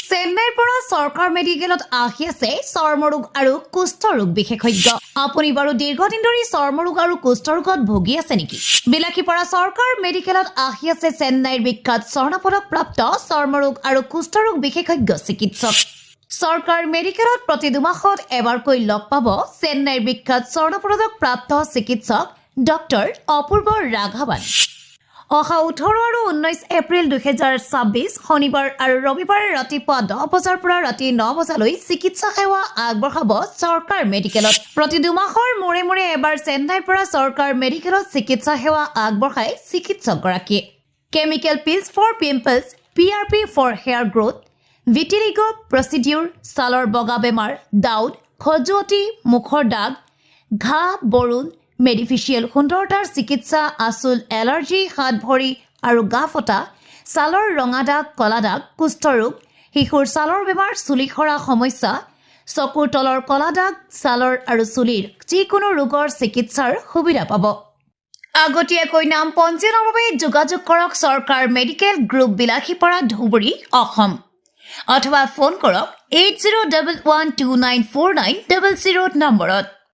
চেন্নাইৰ পৰা চৰকাৰ মেডিকেলত আহি আছে চৰ্মৰোগ আৰু কুষ্ঠৰোগ বিশেষজ্ঞ। আপুনি বাৰু দীৰ্ঘদিন ধৰি চৰ্মৰোগ আৰু কুষ্ঠৰোগত ভুগি আছে নেকি? বিলাসীপাৰা চৰকাৰ মেডিকেলত আহি আছে চেন্নাইৰ বিখ্যাত স্বৰ্ণপদক প্ৰাপ্ত চৰ্মৰোগ আৰু কুষ্ঠৰোগ বিশেষজ্ঞ চিকিৎসক। চৰকাৰ মেডিকেলত প্ৰতি 2 মাহত এবাৰকৈ লগ পাব চেন্নাইৰ বিখ্যাত স্বৰ্ণপদক প্ৰাপ্ত চিকিৎসক ডক্টৰ অপূৰ্ব ৰাঘৱন। অহা 18 আৰু 19 এপ্ৰিল 2026 শনিবাৰ আৰু ৰবিবাৰে ৰাতিপুৱা 10 বজাৰ পৰা ৰাতি 9 বজালৈ চিকিৎসা সেৱা আগবঢ়াব চৰকাৰ মেডিকেলত। প্ৰতি 2 মাহৰ মূৰে মূৰে এবাৰ চেন্নাইৰ পৰা চৰকাৰ মেডিকেলত চিকিৎসা সেৱা আগবঢ়ায় চিকিৎসকগৰাকীয়ে। Chemical peels for pimples, PRP for hair growth, vitiligo procedure, ছালৰ বগা বেমাৰ, দাউদ, খজুৱতি, মুখৰ দাগ, ঘাঁ, বৰুণ, মেডিফিচিয়েল সুন্দৰতাৰ চিকিৎসা, আচুল, এলাৰ্জি, হাত ভৰি আৰু গা ফটা, ছালৰ ৰঙা দাগ, কলা দাগ, কুষ্ঠৰোগ, শিশুৰ ছালৰ বেমাৰ, চুলি সৰা সমস্যা, চকুৰ তলৰ কলা দাগ, ছালৰ আৰু চুলিৰ যিকোনো ৰোগৰ চিকিৎসাৰ সুবিধা পাব। আগতীয়াকৈ নাম পঞ্জীয়নৰ বাবে যোগাযোগ কৰক চৰকাৰ মেডিকেল গ্ৰুপ, বিলাসীপাৰা, ধুবুৰী, অসম। অথবা ফোন কৰক 8011294900 নম্বৰত।